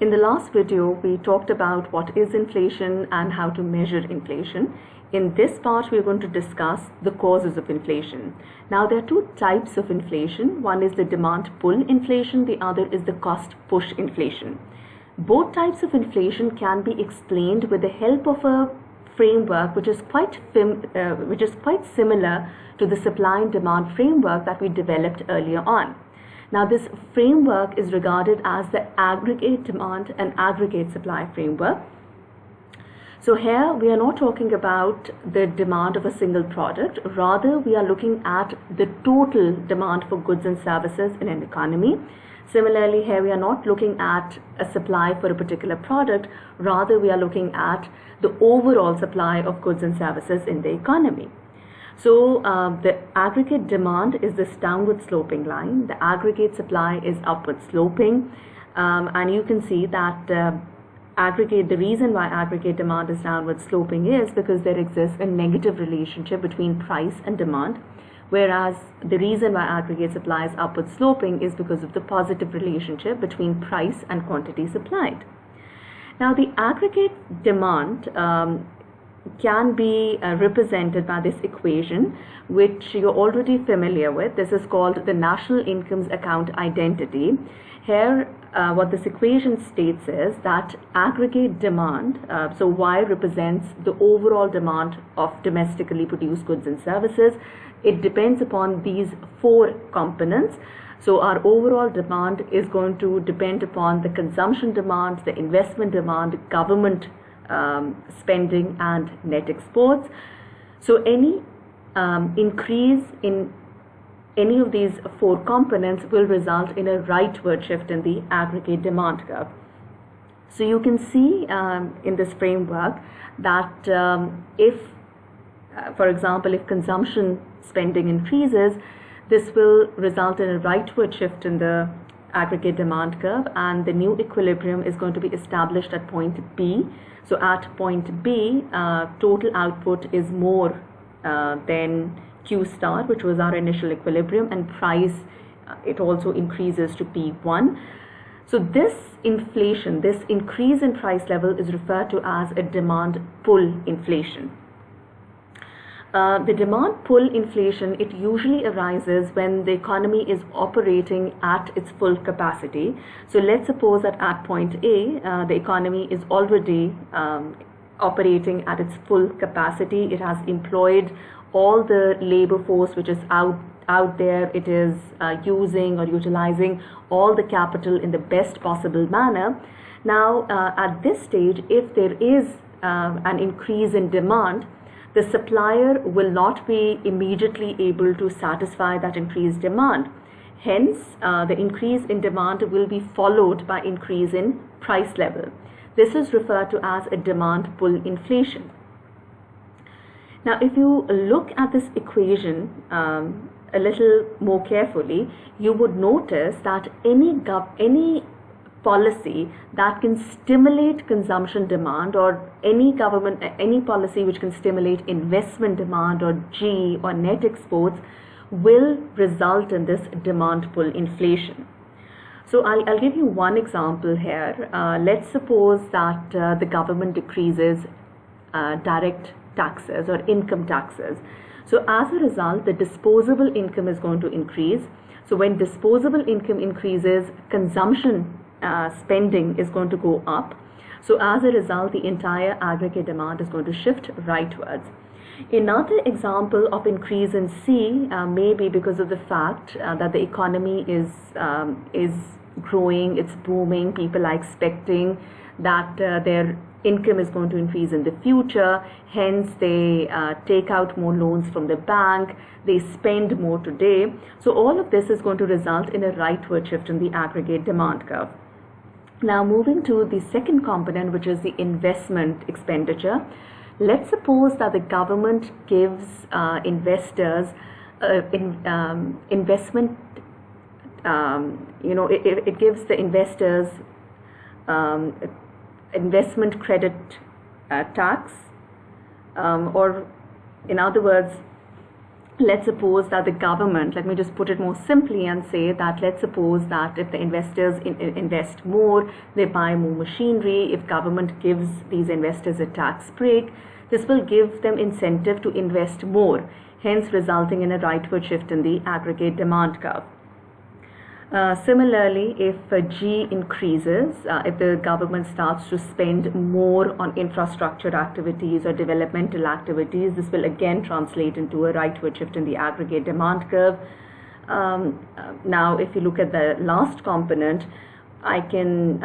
In the last video, we talked about what is inflation and how to measure inflation. In this part, we're going to discuss the causes of inflation. Now, there are two types of inflation. One is the demand pull inflation, the other is the cost push inflation. Both types of inflation can be explained with the help of a framework which is quite similar to the supply and demand framework that we developed earlier on. Now, this framework is regarded as the aggregate demand and aggregate supply framework. So here we are not talking about the demand of a single product, rather we are looking at the total demand for goods and services in an economy. Similarly, here we are not looking at a supply for a particular product, rather we are looking at the overall supply of goods and services in the economy. So the aggregate demand is this downward sloping line, the aggregate supply is upward sloping, and you can see that the reason why aggregate demand is downward sloping is because there exists a negative relationship between price and demand, whereas the reason why aggregate supply is upward sloping is because of the positive relationship between price and quantity supplied. Now, the aggregate demand can be represented by this equation, which you're already familiar with. This is called the National Incomes Account Identity. Here, what this equation states is that aggregate demand, so Y represents the overall demand of domestically produced goods and services. It depends upon these four components. So our overall demand is going to depend upon the consumption demand, the investment demand, government spending, and net exports. So any increase in any of these four components will result in a rightward shift in the aggregate demand curve. So you can see in this framework that if, for example, if consumption spending increases, this will result in a rightward shift in the aggregate demand curve, and the new equilibrium is going to be established at point B. So at point B, total output is more than Q star, which was our initial equilibrium, and price, it also increases to P1. So this inflation, this increase in price level is referred to as a demand pull inflation. The demand pull inflation, it usually arises when the economy is operating at its full capacity. So let's suppose that at point A, the economy is already operating at its full capacity. It has employed all the labor force which is out there. It is using or utilizing all the capital in the best possible manner. Now, at this stage, if there is an increase in demand, the supplier will not be immediately able to satisfy that increased demand. Hence, the increase in demand will be followed by increase in price level. This is referred to as a demand pull inflation. Now, if you look at this equation a little more carefully, you would notice that any policy that can stimulate consumption demand, or any policy which can stimulate investment demand, or G, or net exports, will result in this demand pull inflation. So I'll give you one example here. Let's suppose that the government decreases direct taxes or income taxes. So as a result, the disposable income is going to increase. So when disposable income increases, consumption spending is going to go up. So as a result, the entire aggregate demand is going to shift rightwards. Another example of increase in C may be because of the fact that the economy is growing, it's booming. People are expecting that their income is going to increase in the future. Hence, they take out more loans from the bank. They spend more today. So all of this is going to result in a rightward shift in the aggregate demand curve. Now, moving to the second component, which is the investment expenditure. Let's suppose that the government gives investors investment, it gives the investors investment credit tax, or in other words, let's suppose that the government, let me just put it more simply and say that let's suppose that if the investors invest more, they buy more machinery. If government gives these investors a tax break, this will give them incentive to invest more, hence resulting in a rightward shift in the aggregate demand curve. Similarly, if G increases, if the government starts to spend more on infrastructure activities or developmental activities, this will again translate into a rightward shift in the aggregate demand curve. Now, if you look at the last component, I can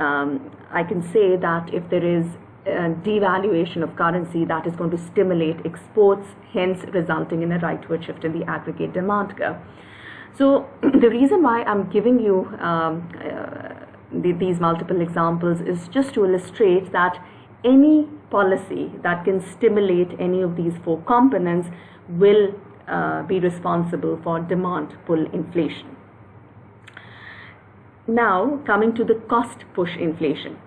say that if there is a devaluation of currency, that is going to stimulate exports, hence resulting in a rightward shift in the aggregate demand curve. So the reason why I'm giving you these multiple examples is just to illustrate that any policy that can stimulate any of these four components will be responsible for demand pull inflation. Now, coming to the cost push inflation.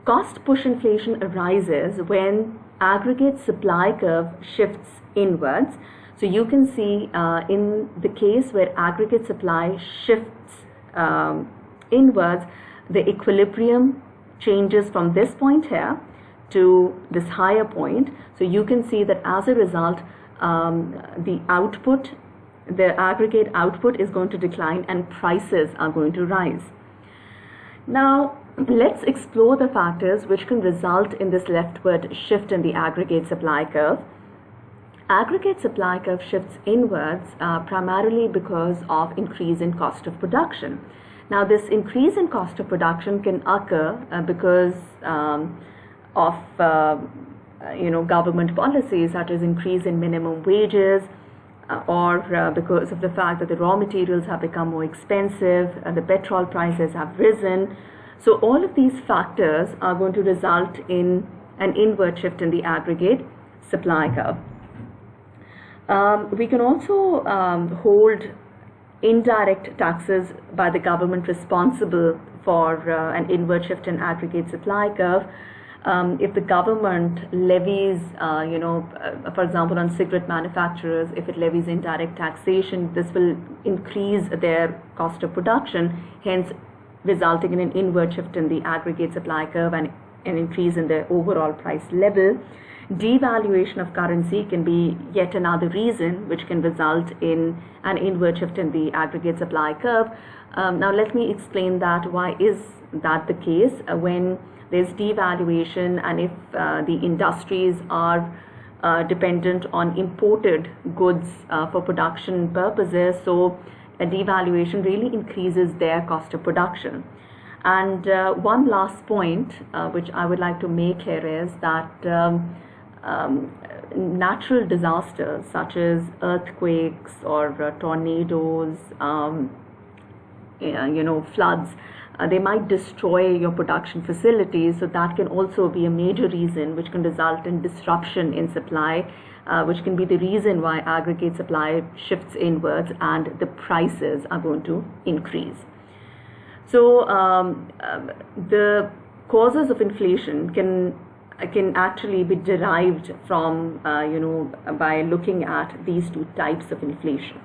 Cost push inflation arises when aggregate supply curve shifts inwards. So you can see in the case where aggregate supply shifts inwards, the equilibrium changes from this point here to this higher point. So you can see that as a result, the aggregate output is going to decline and prices are going to rise. Now, let's explore the factors which can result in this leftward shift in the aggregate supply curve. Aggregate supply curve shifts inwards primarily because of increase in cost of production. Now, this increase in cost of production can occur because of government policies such as increase in minimum wages, or because of the fact that the raw materials have become more expensive, the petrol prices have risen. So all of these factors are going to result in an inward shift in the aggregate supply curve. We can also hold indirect taxes by the government responsible for an inward shift in aggregate supply curve. If the government levies, for example, on cigarette manufacturers, if it levies indirect taxation, this will increase their cost of production, hence resulting in an inward shift in the aggregate supply curve and an increase in the overall price level. Devaluation of currency can be yet another reason which can result in an inward shift in the aggregate supply curve. Now let me explain that. Why is that the case? When there's devaluation and if the industries are dependent on imported goods for production purposes, so a devaluation really increases their cost of production. And one last point which I would like to make here is that natural disasters such as earthquakes or tornadoes, floods, they might destroy your production facilities. So that can also be a major reason which can result in disruption in supply, which can be the reason why aggregate supply shifts inwards and the prices are going to increase. So the causes of inflation can actually be derived from by looking at these two types of inflation.